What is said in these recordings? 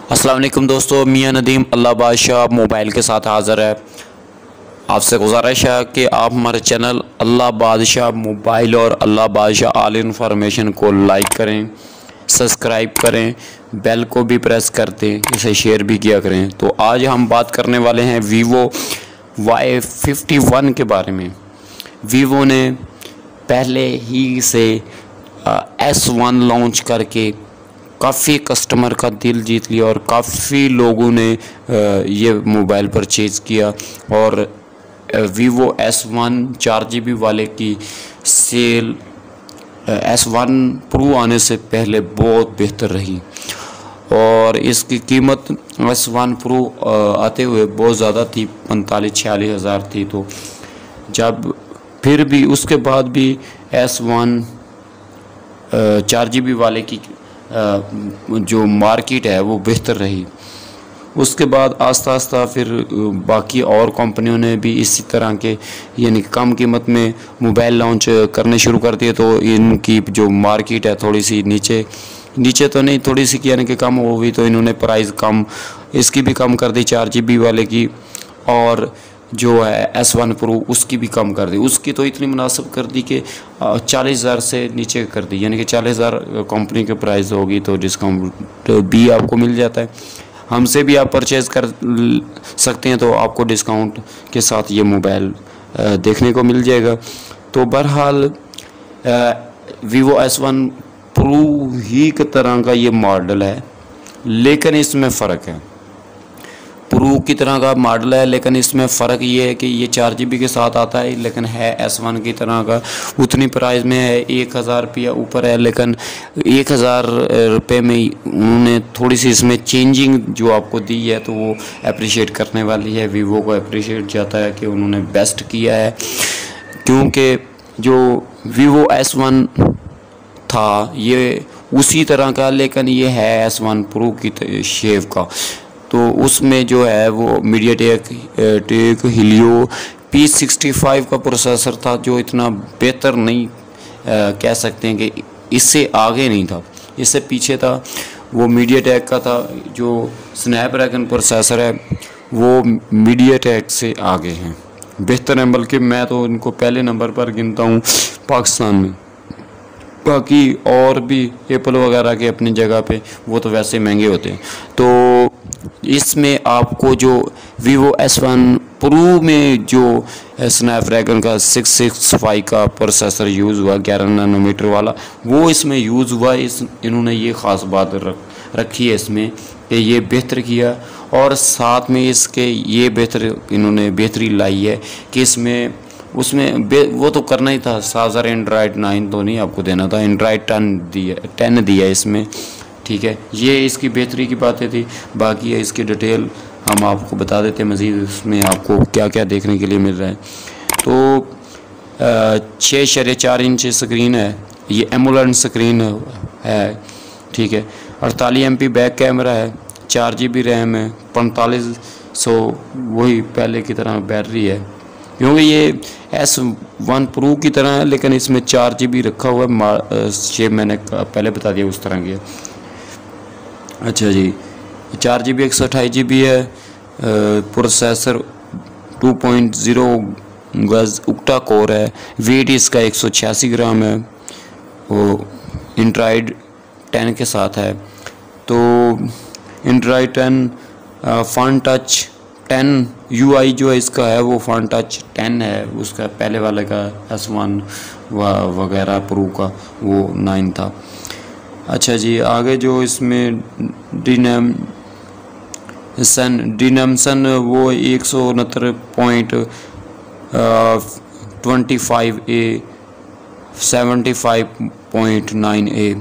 अस्सलाम वालेकुम दोस्तों, मियां नदीम अल्लाह बादशाह मोबाइल के साथ हाज़िर है। आपसे गुजारिश है कि आप हमारे चैनल अल्लाह बादशाह मोबाइल और अल्लाह बादशाह ऑल इन्फॉर्मेशन को लाइक करें, सब्सक्राइब करें, बेल को भी प्रेस कर दें, इसे शेयर भी किया करें। तो आज हम बात करने वाले हैं वीवो Y51 के बारे में। वीवो ने पहले ही से S1 लॉन्च करके काफ़ी कस्टमर का दिल जीत लिया और काफ़ी लोगों ने ये मोबाइल परचेज़ किया और वीवो S1 4GB वाले की सेल S1 प्रो आने से पहले बहुत बेहतर रही और इसकी कीमत S1 प्रो आते हुए बहुत ज़्यादा थी, 45-46 हज़ार थी। तो जब फिर भी उसके बाद भी S1 4GB वाले की जो मार्केट है वो बेहतर रही। उसके बाद आस्ता आस्ता फिर बाकी और कंपनियों ने भी इसी तरह के यानी कम कीमत में मोबाइल लॉन्च करने शुरू कर दिए। तो इनकी जो मार्केट है थोड़ी सी नीचे तो नहीं, थोड़ी सी यानी कि कम हो गई। तो इन्होंने प्राइस कम इसकी भी कम कर दी 4GB वाले की, और जो है S1 प्रो उसकी भी कम कर दी। उसकी तो इतनी मुनासिब कर दी कि 40,000 से नीचे कर दी, यानी कि 40,000 कंपनी के प्राइस होगी तो डिस्काउंट भी आपको मिल जाता है। हमसे भी आप परचेज़ कर सकते हैं तो आपको डिस्काउंट के साथ ये मोबाइल देखने को मिल जाएगा। तो बहरहाल वीवो S1 प्रो ही की तरह का ये मॉडल है, लेकिन इसमें फ़र्क है। प्रो की तरह का मॉडल है लेकिन इसमें फ़र्क ये है कि ये 4GB के साथ आता है, लेकिन है S1 की तरह का। उतनी प्राइस में है, 1,000 रुपया ऊपर है, लेकिन 1,000 रुपये में उन्होंने थोड़ी सी इसमें चेंजिंग जो आपको दी है तो वो अप्रिशिएट करने वाली है। वीवो को अप्रिशिएट जाता है कि उन्होंने बेस्ट किया है, क्योंकि जो वीवो S1 था ये उसी तरह का, लेकिन ये है S1 प्रो की शेप का। तो उसमें जो है वो मीडियाटेक हीलियो P65 का प्रोसेसर था, जो इतना बेहतर नहीं कह सकते हैं कि इससे आगे नहीं था, इससे पीछे था। वो मीडियाटेक का था। जो स्नैपड्रैगन प्रोसेसर है वो मीडियाटेक से आगे हैं, बेहतर है, बल्कि मैं तो इनको पहले नंबर पर गिनता हूँ पाकिस्तान में। बाकी और भी एप्पल वगैरह के अपनी जगह पे वो तो वैसे महंगे होते हैं। तो इसमें आपको जो वीवो S1 प्रो में जो स्नैपड्रैगन का 665 का प्रोसेसर यूज़ हुआ, 11 नैनोमीटर वाला, वो इसमें यूज़ हुआ। इन्होंने ये ख़ास बात रखी है इसमें कि ये बेहतर किया, और साथ में इसके ये इन्होंने बेहतरी लाई है कि उसमें वो तो करना ही था। 7,000 एंड्रॉयड 9 तो नहीं आपको देना था, एंड्रॉयड 10 दिया इसमें, ठीक है। ये इसकी बेहतरी की बातें थी। बाकी है इसकी डिटेल हम आपको बता देते हैं मज़ीद इसमें आपको क्या क्या देखने के लिए मिल रहा है। तो 6.4 इंच स्क्रीन है, ये एमोलेड स्क्रीन है, ठीक है। 48 MP बैक कैमरा है, 4GB रैम है, 4500 वही पहले की तरह बैटरी है, क्योंकि ये S1 प्रो की तरह है लेकिन इसमें 4GB रखा हुआ है। शेप मैंने पहले बता दिया उस तरह की है। अच्छा जी, 4GB 128GB है। प्रोसेसर 2.0 गज उक्टा कोर है। वेट इसका 186 ग्राम है। वो एंड्रॉयड 10 के साथ है। तो एंड्रॉयड 10 फन टच 10 UI जो है इसका है वो फन टच 10 है। उसका पहले वाले का S1 वगैरह प्रो का वो 9 था। अच्छा जी, आगे जो इसमें डिमेंशन वो 169.25A 75.9A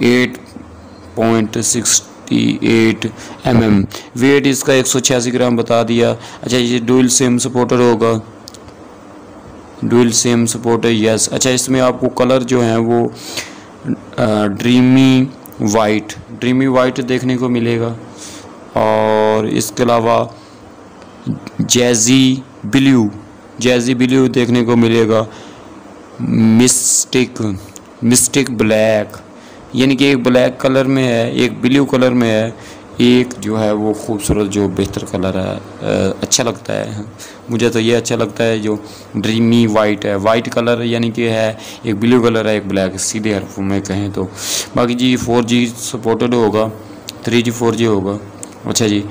8.68 mm। वेट इसका 186 ग्राम बता दिया। अच्छा, ये डुअल सिम सपोर्टेड होगा, डुअल सिम सपोर्ट है, यस। अच्छा, इसमें आपको कलर जो है वो ड्रीमी वाइट देखने को मिलेगा, और इसके अलावा जैज़ी ब्लू देखने को मिलेगा। मिस्टिक ब्लैक, यानी कि एक ब्लैक कलर में है, एक ब्लू कलर में है, एक जो है वो खूबसूरत जो बेहतर कलर है, अच्छा लगता है मुझे तो ये अच्छा लगता है जो ड्रीमी वाइट है। वाइट कलर यानी कि है, एक ब्लू कलर है एक ब्लैक, सीधे हरफों में कहें तो। बाकी जी 4G सपोर्टेड होगा, 3G 4G होगा। अच्छा जी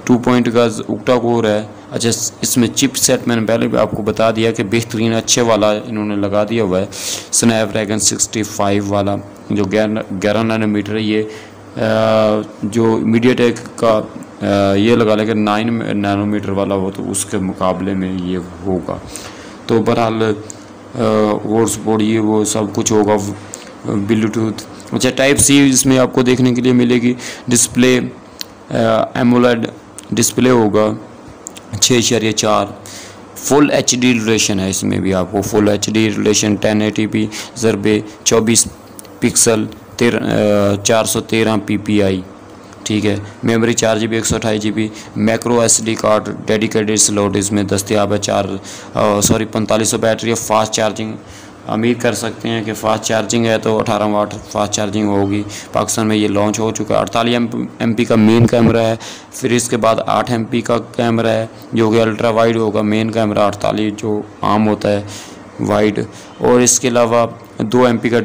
2 पॉइंट का ऑक्टा कोर है। अच्छा इसमें चिप सेट मैंने पहले भी आपको बता दिया कि बेहतरीन अच्छे वाला इन्होंने लगा दिया हुआ है, स्नैपड्रैगन 65 वाला जो 11 नैनोमीटर है। ये जो मीडियाटेक का ये लगा लेकर 9 नैनोमीटर वाला हो तो उसके मुकाबले में ये होगा। तो बहरहाल और सपोर्ट ये वो सब कुछ होगा, ब्लूटूथ। अच्छा टाइप सी इसमें आपको देखने के लिए मिलेगी। डिस्प्ले एमोलेड डिस्प्ले होगा 6.4। फुल HD रिजोल्यूशन है इसमें भी, आपको full HD resolution 1080p ज़रबे 24 pixel 413 ppi, ठीक है। Memory 4GB 128GB। Macro SD card dedicated slot इसमें दस्तियाब है। 4500 बैटरी है। फास्ट चार्जिंग उम्मीद कर सकते हैं कि फ़ास्ट चार्जिंग है तो 18 वाट फास्ट चार्जिंग होगी। पाकिस्तान में ये लॉन्च हो चुका है। 48 MP का मेन कैमरा है, फिर इसके बाद 8 MP का कैमरा है जो कि अल्ट्रा वाइड होगा। मेन कैमरा 48 जो आम होता है वाइड, और इसके अलावा 2 MP का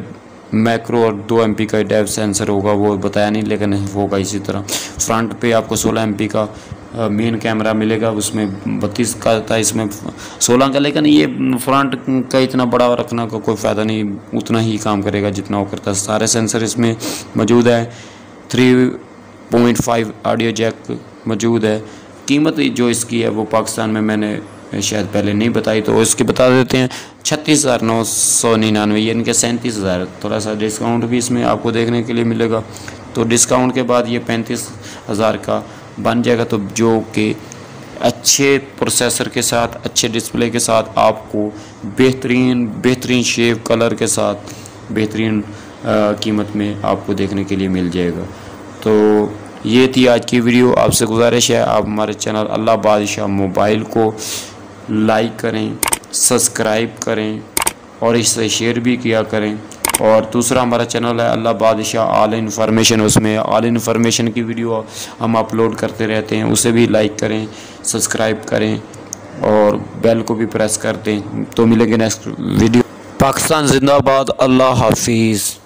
मैक्रो और 2 MP का डेप्थ सेंसर होगा, वो बताया नहीं लेकिन होगा इसी तरह। फ्रंट पे आपको 16 MP का मेन कैमरा मिलेगा, उसमें 32 का था, इसमें 16 का। लेकिन ये फ्रंट का इतना बड़ा रखना का कोई फ़ायदा नहीं, उतना ही काम करेगा जितना वो करता है। सारे सेंसर इसमें मौजूद है। 3.5 ऑडियो जैक मौजूद है। कीमत जो इसकी है वो पाकिस्तान में मैंने शायद पहले नहीं बताई तो इसकी बता देते हैं। 36,999 यानी कि 37,000। थोड़ा सा डिस्काउंट भी इसमें आपको देखने के लिए मिलेगा, तो डिस्काउंट के बाद ये 35,000 का बन जाएगा। तो जो कि अच्छे प्रोसेसर के साथ, अच्छे डिस्प्ले के साथ, आपको बेहतरीन शेप कलर के साथ बेहतरीन कीमत में आपको देखने के लिए मिल जाएगा। तो ये थी आज की वीडियो। आपसे गुजारिश है आप हमारे चैनल अल्लाह बादशाह मोबाइल को लाइक करें, सब्सक्राइब करें और इसे शेयर भी किया करें। और दूसरा हमारा चैनल है अल्लाह बादशाह ऑल इन्फॉर्मेशन, उसमें ऑल इन्फॉर्मेशन की वीडियो हम अपलोड करते रहते हैं, उसे भी लाइक करें, सब्सक्राइब करें और बेल को भी प्रेस कर दें। तो मिलेंगे नेक्स्ट वीडियो। पाकिस्तान जिंदाबाद। अल्लाह हाफिज़।